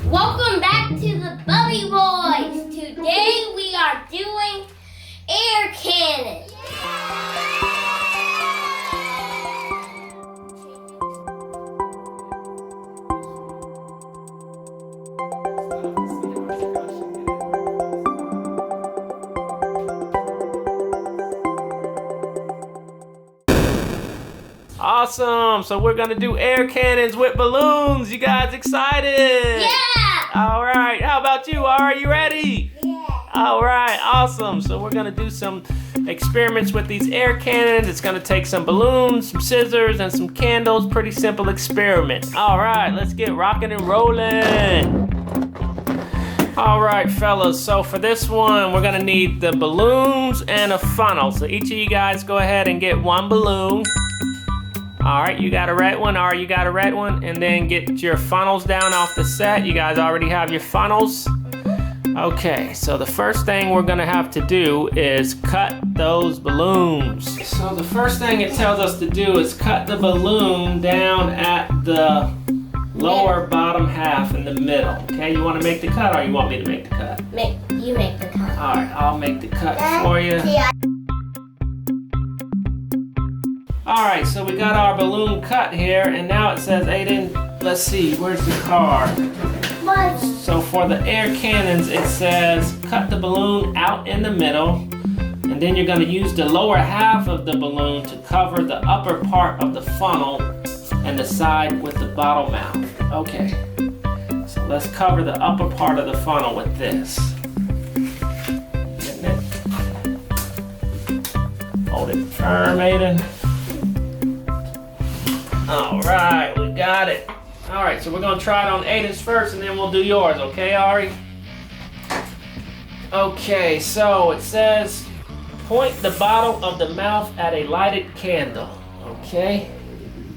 Welcome back to the Bubby Boys. Today we are doing air cannon. Awesome! So we're gonna do air cannons with balloons. You guys excited? Yeah! All right. How about you? Are you ready? Yeah. All right. Awesome. So we're gonna do some experiments with these air cannons. It's gonna take some balloons, some scissors, and some candles. Pretty simple experiment. All right. Let's get rocking and rolling. All right, fellas. So for this one, we're gonna need the balloons and a funnel. So each of you guys go ahead and get one balloon. All right, you got a red one, or you got a red one, and then get your funnels down off the set. You guys already have your funnels. Okay, so the first thing we're gonna have to do is cut those balloons. So the first thing it tells us to do is cut the balloon down at the lower bottom half in the middle. Okay, you wanna make the cut, or you want me to make the cut? You make the cut. All right, I'll make the cut for you. All right, so we got our balloon cut here, and now it says, Aiden, let's see, where's the card? What? So for the air cannons, it says, cut the balloon out in the middle, and then you're gonna use the lower half of the balloon to cover the upper part of the funnel and the side with the bottle mouth. Okay, so let's cover the upper part of the funnel with this. Getting it? Hold it firm, Aiden. All right, we got it. All right, so we're gonna try it on Aiden's first, and then we'll do yours, okay, Ari? Okay, so it says, point the bottle of the mouth at a lighted candle, okay?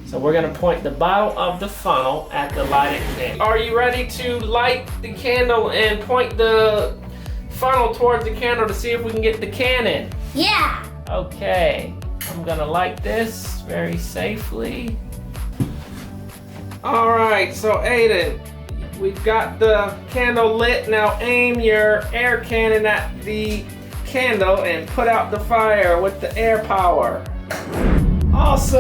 So we're gonna point the bottle of the funnel at the lighted candle. Are you ready to light the candle and point the funnel towards the candle to see if we can get the cannon? Yeah. Okay, I'm gonna light this very safely. All right, so Aiden, we've got the candle lit. Now aim your air cannon at the candle and put out the fire with the air power. Awesome,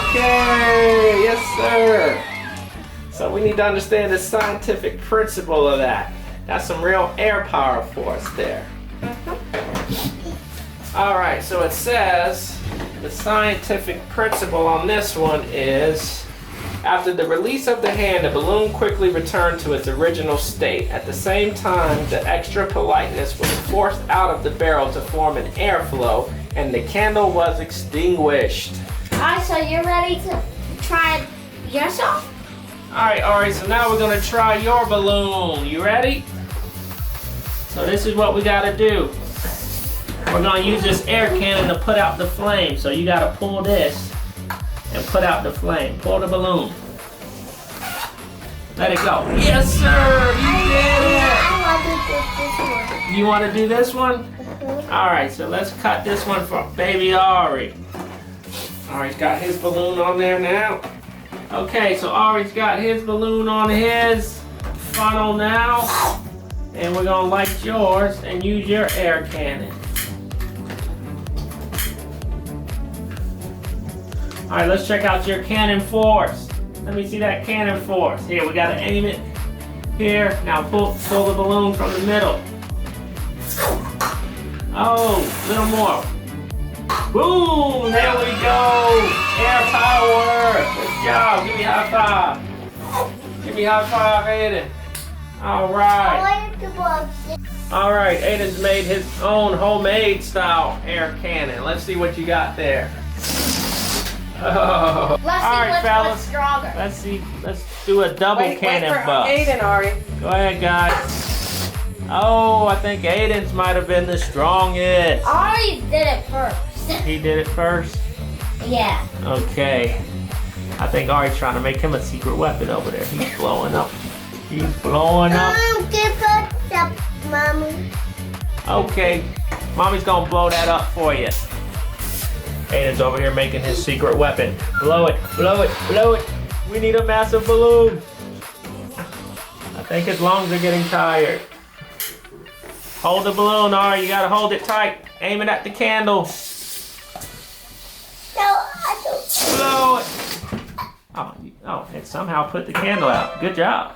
okay, yes sir. So we need to understand the scientific principle of that. That's some real air power for us there. All right, so it says the scientific principle on this one is, after the release of the hand, the balloon quickly returned to its original state. At the same time, the extra politeness was forced out of the barrel to form an airflow, and the candle was extinguished. Alright, so you're ready to try it yourself? All right, so now we're gonna try your balloon. You ready? So this is what we gotta do. We're gonna use this air cannon to put out the flame. So you gotta pull this and put out the flame. Pull the balloon. Let it go. Yes, sir, you did it. I want to do this one. You wanna do this one? All right, so let's cut this one for baby Ari. Ari's got his balloon on there now. Okay, so Ari's got his balloon on his funnel now. And we're gonna light yours and use your air cannon. All right, let's check out your cannon force. Let me see that cannon force. Here, we gotta aim it here. Now pull the balloon from the middle. Oh, a little more. Boom, there we go. Air power, good job. Give me a high five. Give me a high five, Aiden. All right. All right, Aiden's made his own homemade style air cannon. Let's see what you got there. Oh. Let's see what's stronger. Let's do a double cannon bust. Aiden, Ari. Go ahead, guys. Oh, I think Aiden's might have been the strongest. Ari did it first. He did it first? Yeah. Okay. I think Ari's trying to make him a secret weapon over there. He's blowing up. He's blowing up. Give us up, Mommy. Okay. Mommy's gonna blow that up for you. Aiden's over here making his secret weapon. Blow it, blow it, blow it. We need a massive balloon. I think his lungs are getting tired. Hold the balloon, Ari. You gotta hold it tight. Aim it at the candle. No, I don't. Blow it. Oh, it somehow put the candle out. Good job.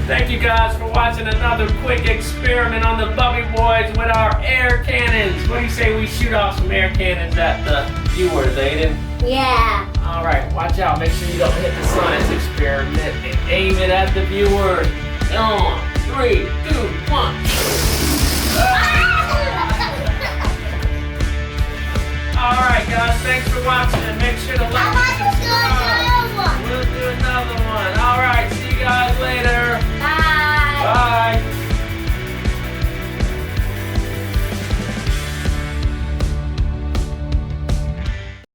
Thank you guys for watching another quick experiment on the Bubby Boys with our air cannons. What do you say we shoot off some air cannons at the viewers, Aiden? Yeah. All right, watch out. Make sure you don't hit the science experiment and aim it at the viewers. On 3, 2, 1. All right, guys. Thanks for watching, and make sure to